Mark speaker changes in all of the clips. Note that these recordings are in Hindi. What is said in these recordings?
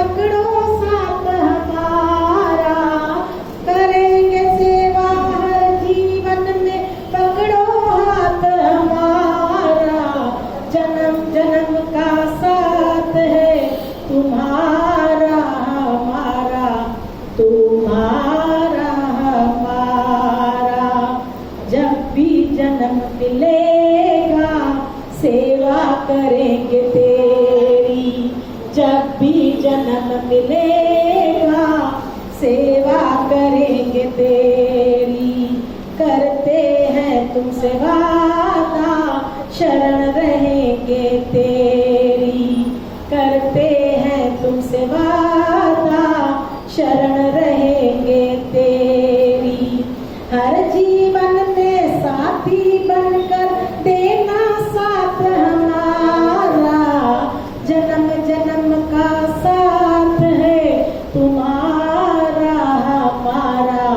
Speaker 1: पकड़ो साथ हमारा, करेंगे सेवा हर जीवन में, पकड़ो हाथ हमारा। जन्म जन्म का साथ है तुम्हारा हमारा, तुम्हारा हमारा। जब भी जन्म मिलेगा सेवा करेंगे तेरी, जब भी जन्म मिलेगा सेवा करेंगे तेरी। करते हैं तुमसे वादा शरण रहेंगे तेरी, करते हैं तुमसे वादा शरण रहेंगे तेरी। हर जीवन में साथी बनकर देना साथ हमारा, जन्म जन्म का साथ है तुम्हारा हमारा,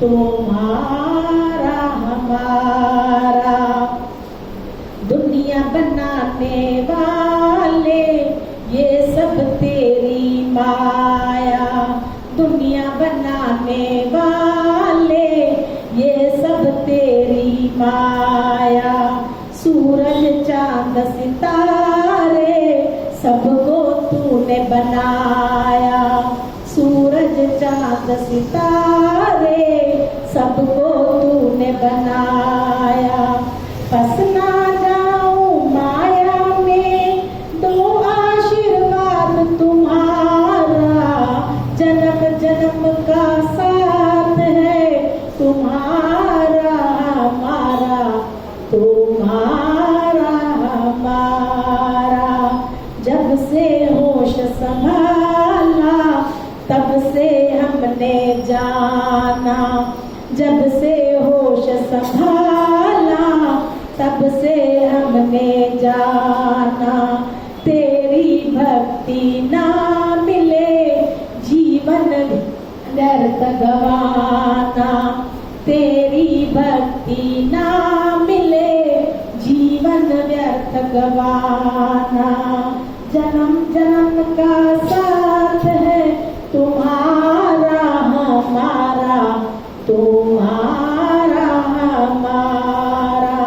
Speaker 1: तुम्हारा हमारा। दुनिया बनाने वाले ये सब तेरी माया, दुनिया बनाने वाले ये सब तेरी माया। सूरज चांद सितारे सबको तूने बनाया, सूरज चांद सितारे सबको तूने बनाया। बस ना जाऊं माया में, दो आशीर्वाद तुम्हारा, जन्म जन्म का साथ है तुम्हारा हमारा, तुम्हारा हमारा। जब से होश संभाला तब से हमने जाना, जब से होश संभाला तब से हमने जाना। तेरी भक्ति ना मिले जीवन व्यर्थ गवाना, तेरी भक्ति ना मिले जीवन व्यर्थ गवाना। जन्म जन्म का साथ है तुम्हारा हमारा, तुम्हारा हमारा।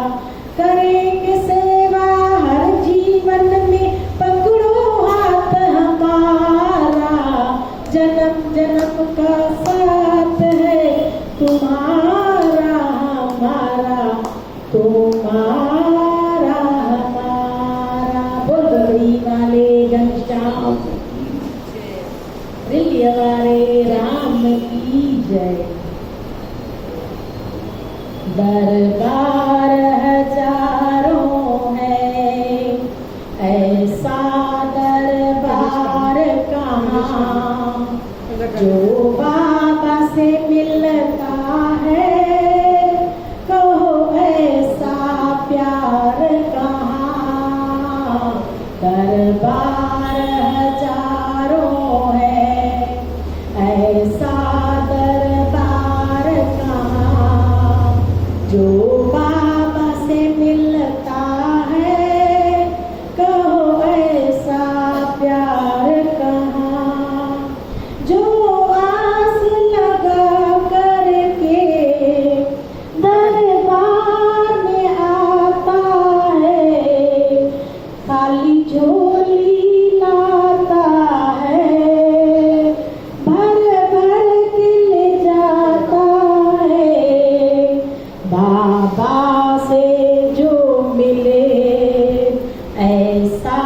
Speaker 1: करेंगे सेवा हर जीवन में, पकड़ो हाथ हमारा, जन्म जन्म का साथ है तुम्हारा हमारा, तुम्हारा हमारा। बोल बड़ी वाले घनश्याम दिल्ली वाले राम की जय। दरबार हजारों है, ऐसा दरबार कहाँ, जो बाबा से मिलता है, कहो ऐसा प्यार कहाँ। दरबार हजारों है, ऐसा दरबार कहाँ, जो बाबा से मिलता है, कहो ऐसा प्यार कहाँ। जो आस लगा करके दरबार में आता है, खाली झोली लाता है, भर भर के ले जाता है। बाबा से जो मिले ऐसा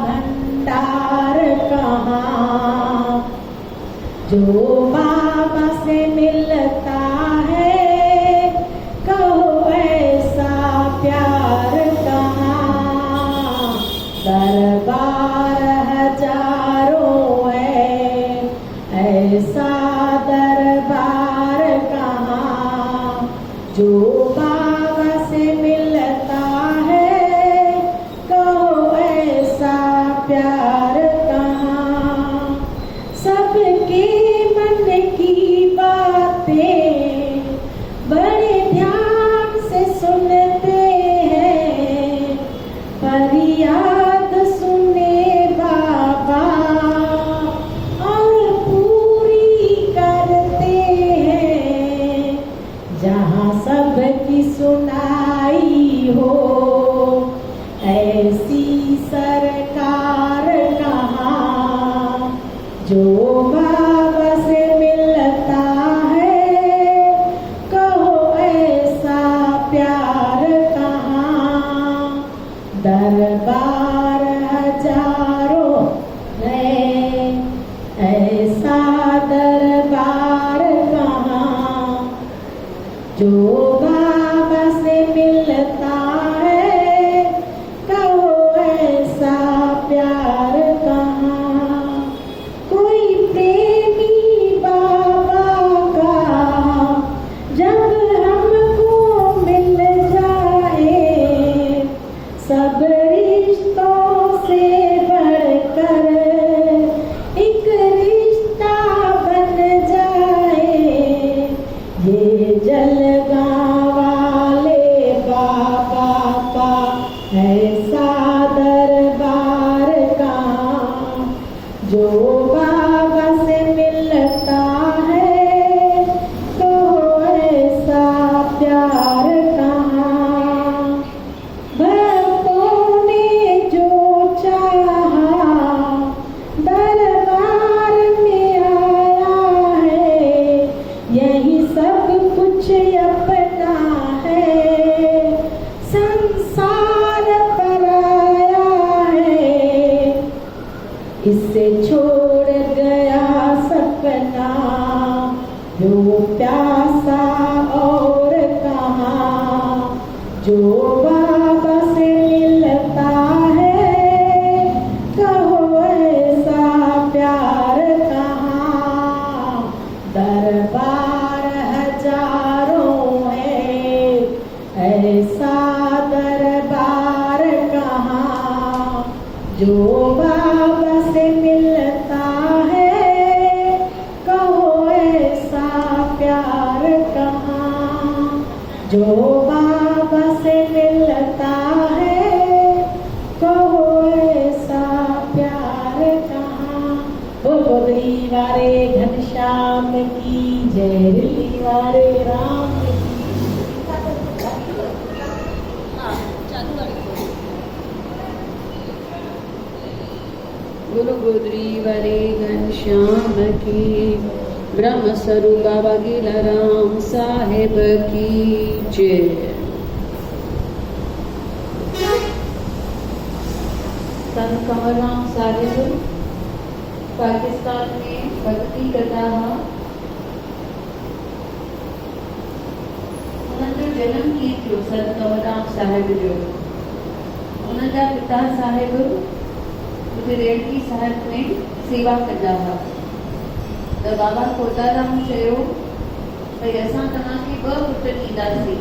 Speaker 1: भंडार कहाँ, जो बाबा से मिलता है, कहो ऐसा प्यार कहाँ। दरबार हजारों है, ऐसा दरबार कहाँ, जो बाबा से मिलता है, कहो ऐसा प्यार कहाँ। सबके मन की बातें जो बाबा से मिलता है कहो ऐसा प्यार कहाँ। दरबार हजारों है ऐसा दरबार कहाँ। जो बाबा से मिलता है कहो ऐसा प्यार कहाँ। कोई प्रेमी बाबा का जब हमको मिल जाए, सब रिश्तों से बढ़कर एक रिश्ता बन जाए। ये जलगांव वाले बाबा का ऐसा दरबार कहाँ। जो बाबा से मिलता है तो ऐसा प्यार कहाँ। भक्तों ने जो चाहा दरबार में आया है, यही सब कुछ अपना है, संसार पर आया है। इससे छोड़ गया सपना जो प्यासा और कहाँ। जो बाबा से मिलता है कहो ऐसा प्यार कहाँ। दरबार हजारों है ऐसा दरबार कहाँ। जो बाबा से मिलता है कहो ऐसा प्यार कहाँ। जो बाबा से मिलता है कहो ऐसा प्यार कहाँ। बोल गोदरी वारे घनश्याम की जय, दिल्ली वारे राम की।
Speaker 2: गुरु गोदरी वाले घनश्याम की, ब्रह्म स्वरूप बाबा गीलाराम साहेब की जय। संत कमलराम साहिब पाकिस्तान में भक्ति कथा उन्होंने जन्म की थी। संत कमलराम साहिब जो उन्होंने पिता साहिब रेड्डी साहिब में सेवा कंदा हुआ। तो बाबा खोताराम चयो भई असां तव्हांखे 2 पुट ॾींदासीं,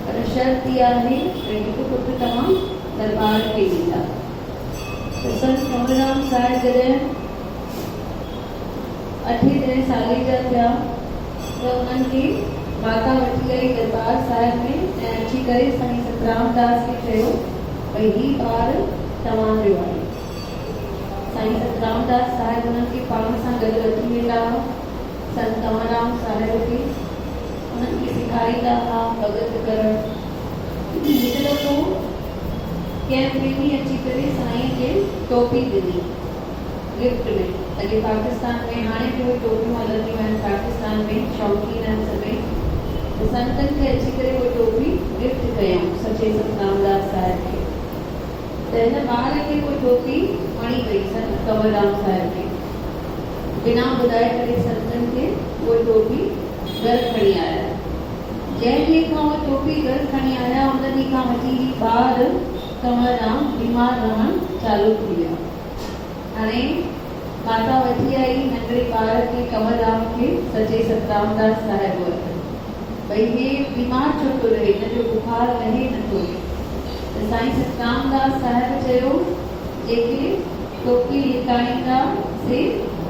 Speaker 2: पर शर्त इहा आहे भई हिकु पुटु तव्हां दरबार खे ॾींदा। तो संत कमलराम साहिब जॾहिं 8 साले जा थिया त उन्हनि खे माता वठी आई दरबार साहिब में ऐं अची करे साईं सतराम दास खे चयो भई हीउ ॿार तव्हांजो आहे। साईं सतराम दास साहिब उन्हनि खे पाण सां गॾु वठी वेंदा हुआ। संत कमलराम साहिब खे उन्हनि खे सेखारींदा हुआ भॻत करणु। हिकु दफ़ो कंहिं प्रेमी अची करे साईं खे टोपी ॾिनी गिफ्ट में। अॼु पाकिस्तान में हाणे बि उहे टोपियूं हलंदियूं आहिनि, पाकिस्तान में शौक़ीन आहिनि सभई। त संतनि खे अची करे उहे टोपी गिफ्ट कयऊं सचे सतनाम दास साहिब खे। त हिन ॿार खे कोई टोपी वणी वई संत कमलराम साहिब खे। बिना ॿुधाए करे संतनि खे उहा टोपी घर खणी आया। जंहिं ॾींहं खां उहा टोपी घर खणी आया उन ॾींहं खां वठी ही ॿार कमलराम बीमार रहणु चालू थी विया। हाणे माता वठी आई नंढड़े ॿार खे कमलराम खे सचे सतराम दास साहिब वटि। भई हे बीमार छो थो रहे, हिनजो बुखार लहे नथो। साईं सतराम दास साहिब चयो जेके टोपी लिकाईंदा से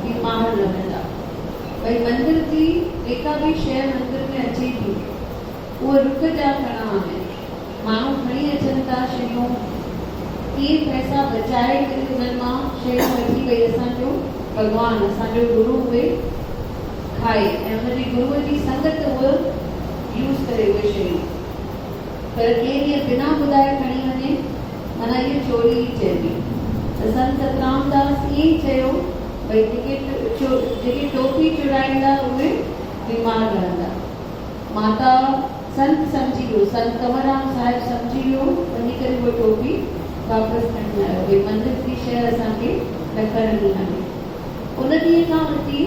Speaker 2: बीमार रहंदा। भई मंदिर जी जेका भी शइ मंदिर में अचे थी उहो रुख जा खणा आहिनि। माण्हू खणी अचनि था शयूं, के पैसा बचाए करे उन्हनि मां शयूं वठी भई असांजो भॻवानु असांजो गुरु उहे खाए ऐं उनजी गुरूअ जी संगत उहो यूज़ करे उहे शयूं। पर के ॾींहं बिना ॿुधाए खणी वञे माना इहा चोरी ई चइबी। त संत सतराम दास ईअं ई चयो भई जेके टोपी चुराईंदा उहे बीमार रहंदा। माता संत समझी वियो, संत कंवरराम साहिब समझी वियो, वञी करे उहा टोपी वापसि खणी आयो। भई मंदिर जी शइ असांखे न करणी आहे। उन ॾींहं खां वठी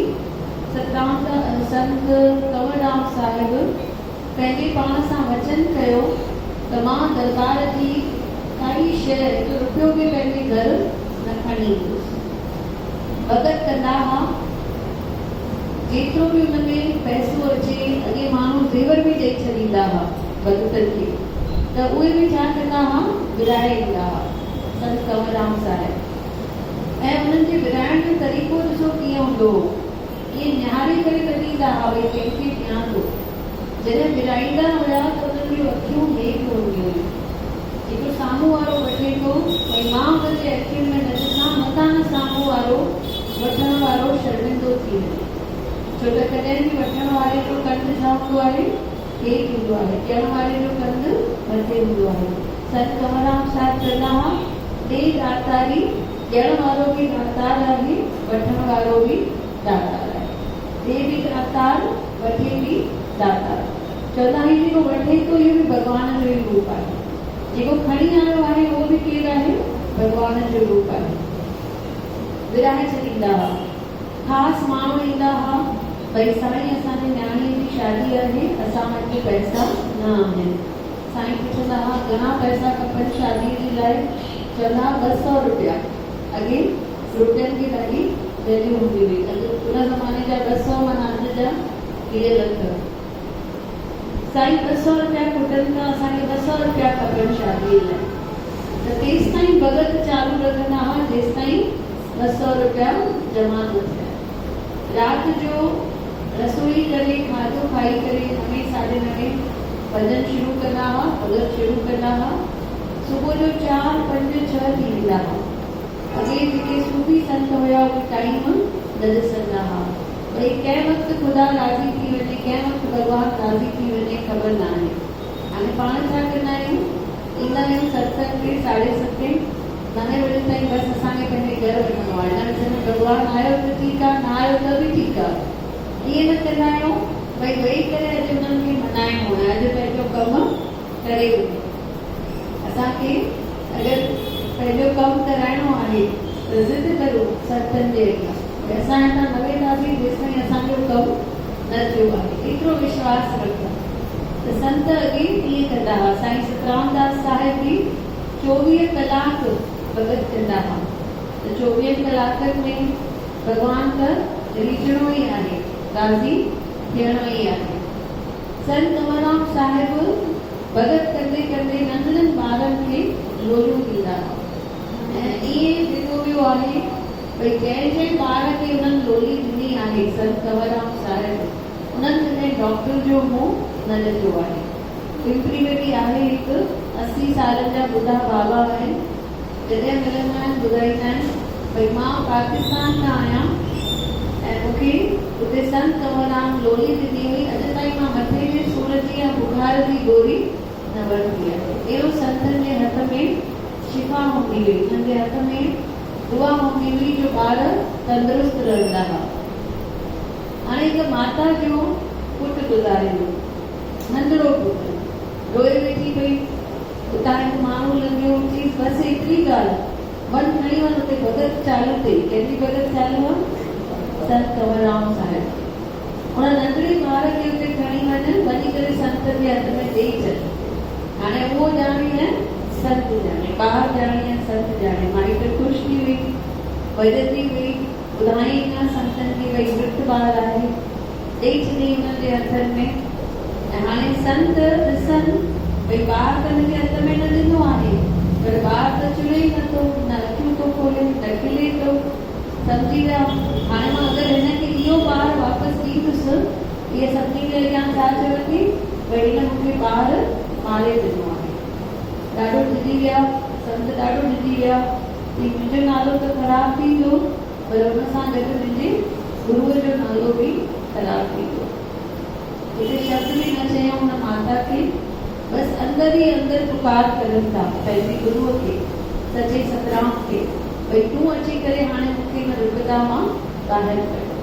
Speaker 2: संत कंवरराम साहिब पंहिंजे पाण सां वचन कयो त मां दरबार जी काई शइ हिकु रुपयो बि पंहिंजे घर न खणी ईंदुसि। भगत कंदा हुआ, जेतिरो बि हुन में पैसो अचे, अॻे माण्हू ज़ेवर बि ॾेई छॾींदा हुआ भगतनि खे, त उहे बि छा कंदा हुआ, विराए ईंदा हुआ संत कंवरराम साहिब। ऐं उन्हनि जे विराइण जो तरीक़ो ॾिसो कीअं हूंदो हो, ईअं निहारे करे कढींदा हुआ भई कंहिंखे ॾियां थो। जॾहिं विराईंदा हुया त उन्हनि जूं अखियूं हेठि हूंदियूं हुयूं। जेको साम्हूं वारो वठे थो, भई मां हुनजे अखियुनि में न ॾिसां, मथां न साम्हूं वारो वठण वारो शर्मिंदो थी वञे। छो त कॾहिं बि वठण वारे जो कंधु छा हूंदो आहे, हेठि हूंदो आहे, ॾियण वारे जो कंधु मथे हूंदो आहे। संत कंवरराम साहिब चवंदा हुआ, ॾे दातारी, ॾियण वारो बि दातार आहे, वठण वारो बि दातार आहे। ॾे बि दातार, वठे बि दातार। चवंदा आहिनि जेको वठे थो इहो बि भॻवान जो ई रूप आहे, जेको खणी आयो आहे उहो बि केरु आहे, भॻवान जो रूप आहे। विराए छॾींदा हुआ। ख़ासि माण्हू ईंदा हुआ, भई साईं असांजे न्याणीअ जी शादी आहे, असां वटि पैसा न आहिनि। साईं पुछंदा हुआ घणा पैसा खपनि शादीअ जे लाइ, चवंदा 200 रुपया। अॻे रुपयनि जी ॾाढी वैल्यू हूंदी हुई, उन ज़माने जा 200 माना अॼु जा 2 लख। साईं 200 रुपया खुटनि था, असांखे 200 रुपया खपनि शादीअ लाइ। त तेसि ताईं भगत चालू रखंदा हुआ जेसि ताईं 200 रुपया जमा न थिया। राति जो रसोई करे, खाधो खाई करे 9 साढे 9 भॼन शुरू कंदा हुआ, भगत शुरू कंदा हुआ। सुबुह जो 4, 5, 6 थी वेंदा हुआ। अॻे जेके सूफी संत हुया उहे टाइम न ॾिसंदा हुआ, भई कंहिं वक़्तु ख़ुदा राज़ी थी वञे, कंहिं वक़्तु भॻवानु राज़ी थी वञे, ख़बर न आहे। हाणे पाण छा कंदा आहियूं, ईंदा आहियूं सत्संग ते 7:30 9 बजे ताईं, बसि असांखे पंहिंजे घर वञिणो आहे। न विच में भॻवानु आयो त ठीकु आहे, न आयो त बि ठीकु आहे। ईअं न कंदा आहियूं भई वेही करे अॼु उन्हनि खे मनाइणो आहे, अॼु पंहिंजो कमु करे वञे। असांखे अगरि पंहिंजो कमु कराइणो आहे त ज़िद करो संतनि जे अॻियां, असां हितां न वेंदासीं जेसि ताईं असांजो कमु न थियो आहे। एतिरो विश्वास रखो। त संत अॻे ईअं कंदा हुआ। साईं सतरामदास साहिब बि 24 कलाक भगत कंदा हुआ। त 24 कलाकनि में भॻवान त रीझणो ई आहे, राज़ी थियणो ई आहे। संत कंवरराम साहिब भगत कंदे कंदे नंढड़नि ॿारनि खे लोरियूं ॾींदा हुआ। ऐं ईअं जेको बि आहे भई जंहिं ॿार खे उन्हनि लोली ॾिनी आहे संत कंवरराम साहिब, उन्हनि कॾहिं डॉक्टर जो मुंहुं न ॾिठो आहे। पिंपरी में बि आहे हिकु 80 सालनि जा ॿुढा बाबा आहिनि, जॾहिं मिलंदा आहिनि ॿुधाईंदा आहिनि भई मां पाकिस्तान खां आहियां ऐं मूंखे उते संत कंवरराम लोली ॾिनी हुई, अॼु ताईं मां मथे जे सूर जी या बुखार जी गोरी न वरिती आहे। अहिड़ो संतनि जे हथ में शिफ़ा हूंदी हुई, उन्हनि जे हथ में दुआ हूंदी हुई जो ॿार तंदुरुस्त रहंदा हुआ। हाणे हिकु माता जो पुटु गुज़ारियो, नंढड़ो पुटु, रोए वेठी पई। उतां हिकु माण्हू लंघियो, चई बसि एतिरी ॻाल्हि, वन खणी वञ उते भगत चालू अथई। कंहिंजी भगत चालू आहे? संत कंवरराम साहिब। उन नंढड़े ॿार खे उते खणी वञी करे संत जे हथ में ॾेई छॾ। हाणे उहो ॼाणे न संत ॼाणे, ॿार ॼाणे या संत ॼाणे। माई त ख़ुशि थी हुई, वॼंदी हुई, ॿुधाई न संतनि खे भई मृत ॿार आहे, ॾेई छॾी हुननि जे हथनि में। ऐं हाणे संत ॾिसनि भई ॿार त हिनजे हथ में न ॾिनो आहे, पर ॿार त चुले ई नथो, न अखियूं थो खोले, न खिले थो। सम्झी विया। हाणे मां अगरि हिनखे इहो ॿार वापसि ॾींदुसि, इहे सभिनी जे अॻियां छा चवंदी भई हिन मूंखे ॿार मारे ॾिनो आहे। ॾाढो ॾिजी विया संत, ॾाढो ॾिजी विया कि मुंहिंजो नालो त ख़राबु थींदो, पर हुन सां गॾु मुंहिंजे गुरूअ जो नालो बि ख़राबु थींदो। हिते शब्द बि न चयूं हुन माता खे, बसि अंदर ई अंदर पुकार करनि था पंहिंजे गुरूअ खे, सचे सतराम खे, भई तूं अची करे हाणे मूंखे हिन विपदा मां ॿाहिरि कयो।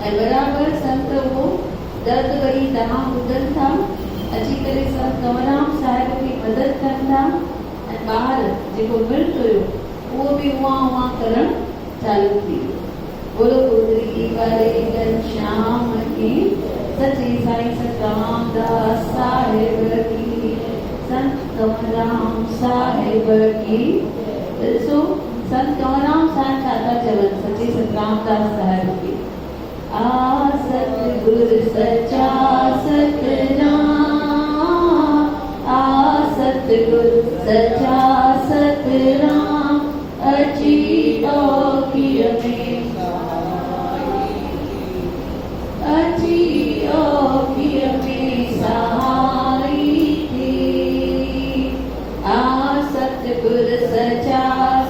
Speaker 2: ऐं बराबरि संत उहो दर्द भरी तव्हां ॿुधनि था, अची करे संत कंवरराम साहिब खे मदद कनि था। ऐं ॿार जेको मृत हुयो उहो बि उहा उहा करणु चालू थी वियो। बोलो गुजरी वारे घनश्याम की, सच्ची साईं सतराम दास साहिब की, संत कंवरराम साहिब की। ॾिसो संत कंवरराम साहिब छा था चवनि, सच्ची सतराम दास साहिब की। आ सतगुर सच्चा सतनाम, आ सतगुर सच्चा सतनाम, अची औखिय में अची औखिय में सहाई थी। आ सतगुर सच्चा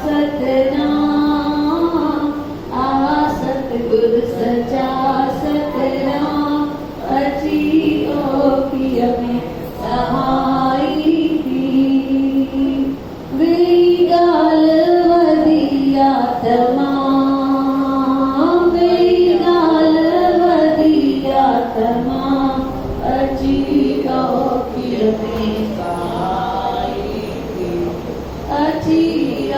Speaker 2: सतनाम, आ सतगुर सच्चा सतनाम, अची औखिय में सहाई थी। वी गाल वदिया तमाम, वी गाल वदिया तमाम, अची औखिय में सहाई थी, अची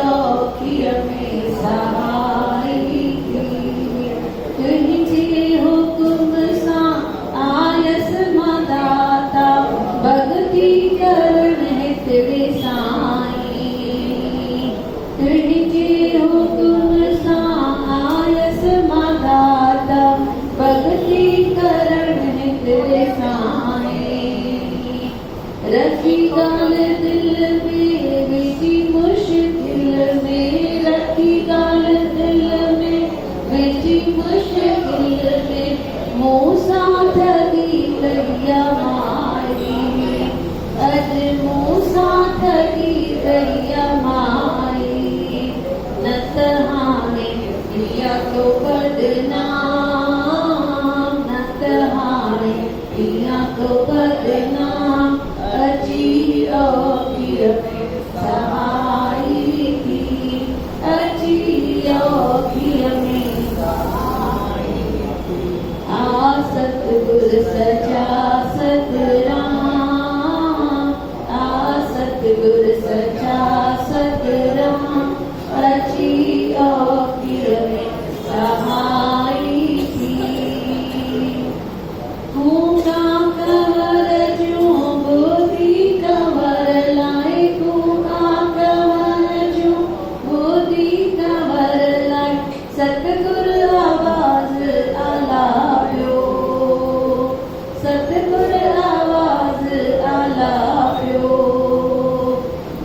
Speaker 2: औखिय में सहाई थी। तुंहिंजे हुक्म सां आयस मां दाता, भगती करण हिते साईं। तुंहिंजे हुक्म सां आयस मां दाता, भगती करण हिते साईं। रखी ॻाल्हि दिल में विझी मुश्किल में, रखी ॻाल्हि दिल में विझी मुश्किल में, मूं सां ठगी कई माई, अॼु मूं सां ठगी कई माई। न त हाणे इहा तो बदनाम, न त हाणे इहा तो बदनाम, अची औखिय में सहाई थी, अची औखिय में सहाई थी। आ सतगुर सच्चा सतनाम, आ सतगुर सच्चा सतनाम, अची औखिय में सहाई थी। कूका कंवर जूं बुधी कंवर लाए, कूका कंवर जूं बुधी कंवर लाए, सतगुर आवाज़ आलापियो, सतगुर आवाज़ आलापियो।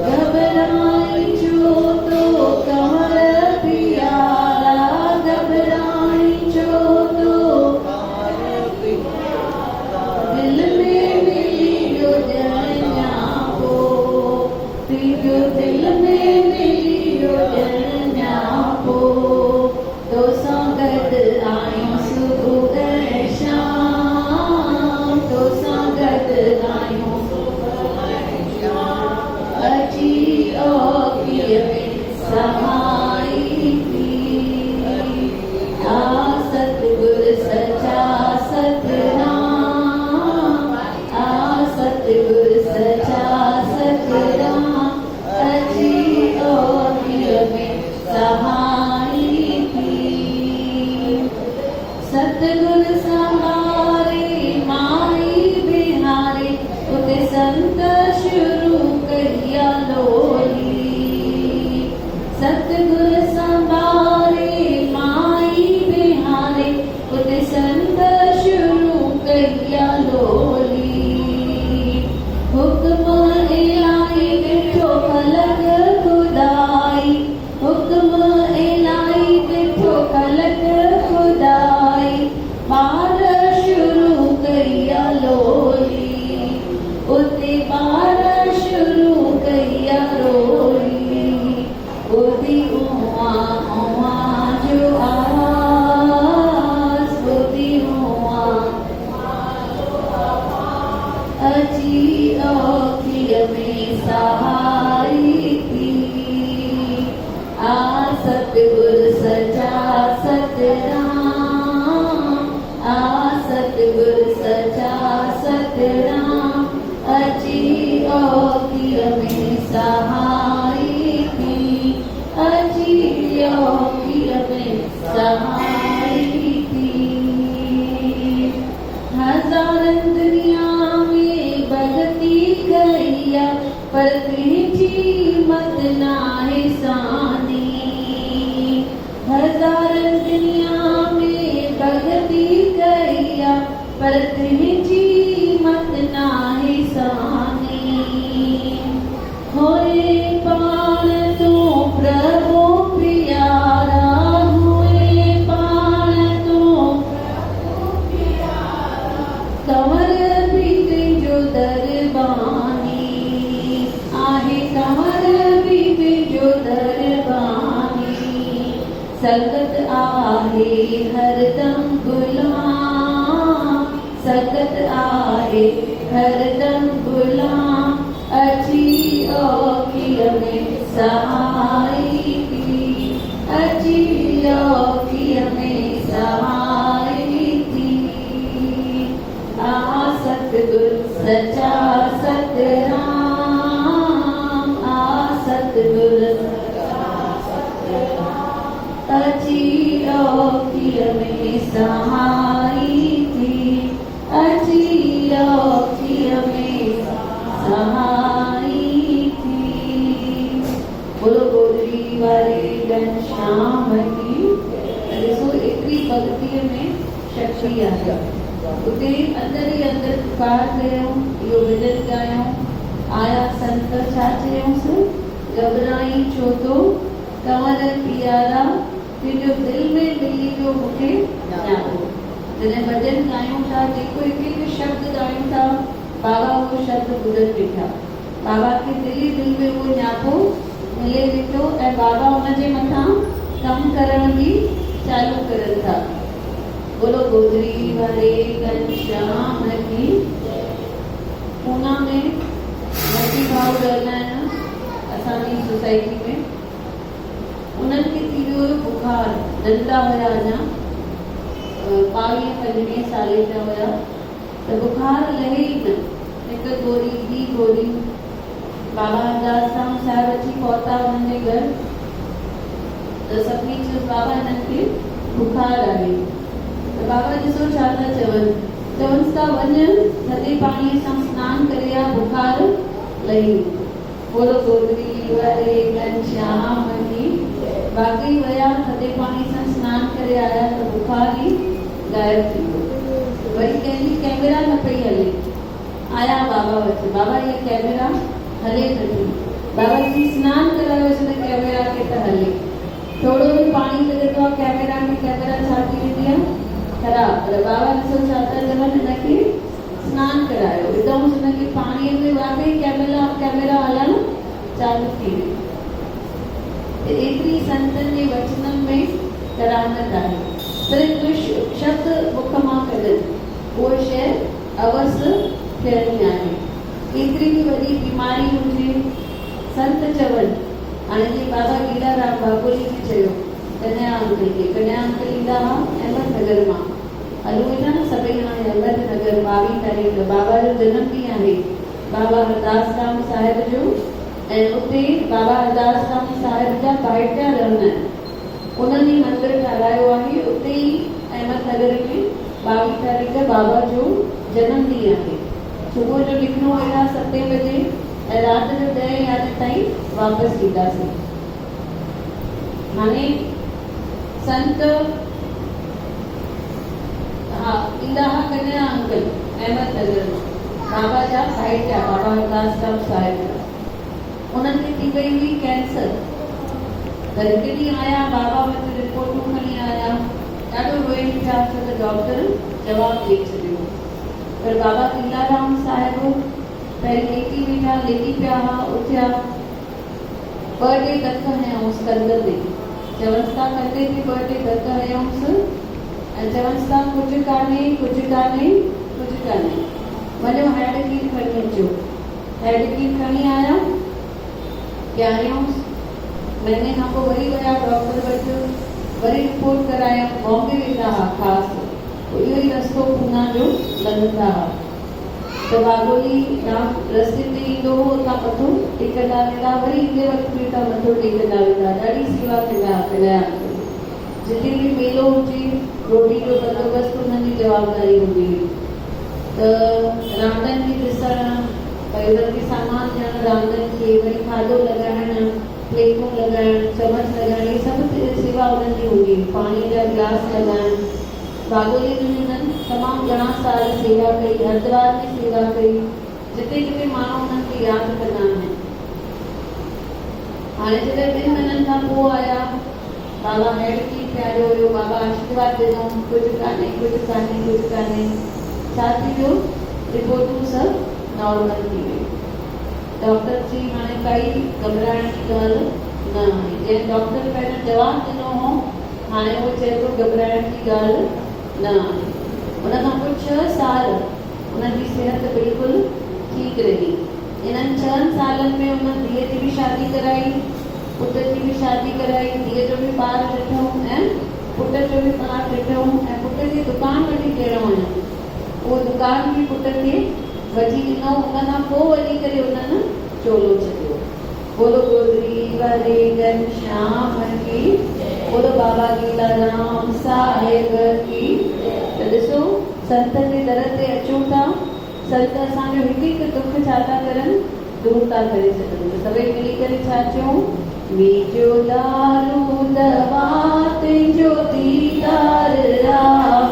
Speaker 2: घबराई जो तो कंवर प्यारा, घबराई जो तो कंवर प्यारा, दिल में मिलियो ॼापो, तुंहिंजो दिल में मिलियो ॼापो। तोसां गॾु आहियूं सुबुह ऐं शाम, तोसां गॾु आहियूं सुबुह ऐं शाम, अची औखिय में सहाई थी। आ सतगुर सच्चा सतनाम, आ सतगुर सच्चा सतनाम, अची औखिय में सहाई थी। सतगुर संभारे माई बिहारे, उते संत शुरू कया लोली। सतगुर संभारे माई बिहारे, उते संत शुरू कया लोली। हुक्म इलाही ॾिठो खलक खुदाई, हुक्म इलाही ॾिठो खलक खुदाई। पर तुंहिंजी मत नाहे सानी होए पाण तूं प्रभु प्यारा होए पाण तूं कंवर भी तुंहिंजो दरबानी आहे कंवर भी तुंहिंजो दरबानी सगत आहे हरदम गुलाम सगत आहे हरदम गुलाम अची औखीअ में सहाई थी अची औखीअ में सहाई थी आ सतगुर सचा सतराम आ सतगुर अची औखीअ में सहाई थी अची औखीअ में सहाई थी बोलो गोदरी वारे घनश्याम की ॾिसो एतिरी भक्तीअ में शक्ति आहे उते अंदर ई अंदर पुकार कयूं इहो भॼन ॻायूं आया संत छा चयूंसि घबराई छो तो कंवर पियारा तुंहिंजो दिलि में मिली वियो मूंखे ॼाणो जॾहिं भॼन ॻायूं था जेको हिकु हिकु शब्द ॻायूं था बाबा उहो शब्द ॿुधनि वेठा बाबा खे दिलि दिलि में उहो ञापो मिले वेठो ऐं बाबा हुनजे मथां कमु करण बि चालू करनि था बोलो गोदरी वारे घनश्याम की पूना में नटी भाव रहंदा आहिनि असांजी सोसाइटी में उन्हनि खे थी वियो हुयो बुखार नंढा हुया अञा 22-25 साले जा हुया त बुखार लहे ई न हिकु गोरी ॿी गोरी बाबा हरदास राम साहिब अची पहुता उन्हनि जे घर त सभिनी चयो बाबा हिननि खे बुखार आहे त बाबा ॾिसो छा था चवनि था वञ थधे पाणीअ सां सनानु करे आ बुखार लही बोलो गोदरी वारे घनश्याम की बाक़ी वया थधे पाणी सां सनानु करे आया त बुखार ई गायब थी वियो वरी कंहिंजी कैमरा न पई हले आया बाबा वटि बाबा ये कैमरा हले नथी बाबा जी सनानु करायोसि न कैमरा खे त हले थोरो बि पाणी लॻंदो आहे कैमरा छा थी वेंदी आहे ख़राब पर बाबा ॾिसो छा था चवनि हिनखे सनानु करायो विधऊंसि हुनखे पाणीअ में वाकई कैमरा हलणु चालू थी वई एतिरी संतनि जे वचननि में करामत आहे सिर्फ़ु कुझु शब्द मुख मां कढनि उहा शइ अवसि थियणी आहे केतिरी बि वॾी बीमारी हुजे संत चवनि हाणे जीअं बाबा लीलाराम बाबोली खे चयो कन्या अंकल ईंदा हुआ अहमदनगर मां हलूं वेठा न सभई हाणे अहमदनगर 22 तारीख़ बाबा जो जनम ॾींहुं आहे बाबा हरदास राम साहिब जो ऐं उते बाबा हरदास राम साहिब जा भाइटिया रहंदा आहिनि उन्हनि ई मंदरु ठारायो आहे उते ई अहमदनगर में 22 तारीख़ बाबा जो जनम ॾींहुं आहे सुबुह जो निकिरूं वेठा 7 बजे ऐं राति जो 10 ताईं वापसि ईंदासीं हाणे संत हा ईंदा हुआ कन्या अंकल अहमदनगर में बाबा जा भाइटिया बाबा हरदास राम साहिब उन्हनि खे थी वई हुई कैंसर त हिकु ॾींहुं आया बाबा वटि रिपोर्टूं खणी आया ॾाढो रोई पिया छो त डॉक्टर जवाबु ॾेई छॾियो पर बाबा लीलाराम साहिब पहिरीं लेटी पिया हुआ उथिया 2 टे धक हयऊंसि कंध ते चवनि था कंधे ते 2 टे धक हयऊंसि ऐं चवनि था कुझु कान्हे वञो हैड कीर खणी अचो हैड कीर खणी आया ॼाणियोसि महीने खां पोइ वरी विया डॉक्टर वटि वरी रिपोर्ट कराया बॉम्बे वेंदा हुआ ख़ासि इहो ई रस्तो पूना जो लॻंदा हुआ त वागोली रस्ते ते ईंदो हो उतां मथो टेकंदा वेंदा वरी ईंदे वक़्तु बि उतां मथो टेकंदा वेंदा ॾाढी सेवा कंदा जिते बि मेलो हुजे रोटी जो बंदोबस्तु हुननि जी जवाबदारी हूंदी हुई त रांदनि खे ॾिसणु भई उन्हनि खे सामान ॾियणु रांदनि खे वरी खाधो लॻाइणु प्लेटूं लॻाइणु चमच लॻाइणु इहे सभु सेवा उन्हनि जी हूंदी हुई पाणी जा गिलास लॻाइणु वाघोली में उन्हनि तमामु घणा साल सेवा कई, हरिद्वार में सेवा कई, जिते किथे माण्हू उन्हनि खे यादि कंदा आहिनि। हाणे जॾहिं 2 महीननि खां पोइ आया, बाबा मेडिकली पियारियो हुयो, बाबा आशीर्वाद ॾिनो, कुझु कान्हे कुझु कान्हे कुझु कान्हे। छा थी वियो? रिपोर्टूं सभु नॉर्मल थी वियूं। डॉक्टर जी हाणे काई घबराइण जी ॻाल्हि न आहे। जंहिं डॉक्टर पहिरियों जवाबु ॾिनो हो, हाणे उहो चए थो घबराइण जी ॻाल्हि न आहे। उन खां पोइ 6 साल उनजी सिहत बिल्कुलु ठीकु रही। इन्हनि 6 सालनि में उन धीअ जी बि शादी कराई, पुट जी बि शादी कराई, धीअ जो बि ॿार ॾिठो ऐं पुट जो बि ॿार ॾिठो, ऐं पुट जी दुकान वठी ॾियणो हुयो। उहो दुकान बि पुट खे वठी ॾिनो। उन खां पोइ वञी करे उन्हनि चोलो छॾियो। बोलो गोदरी वारे घनश्याम की, बोलो बाबा गीलाराम साहिब की। त ॾिसो, संत जे दर ते अचूं था, संत असांजो हिकु हिकु दुख छा था करनि, दूर था करे सघनि। त सभई मिली करे छा चऊं? मीजो दारू दवा तुंहिंजो दीदार आ,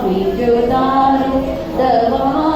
Speaker 2: मीजो दारू दवा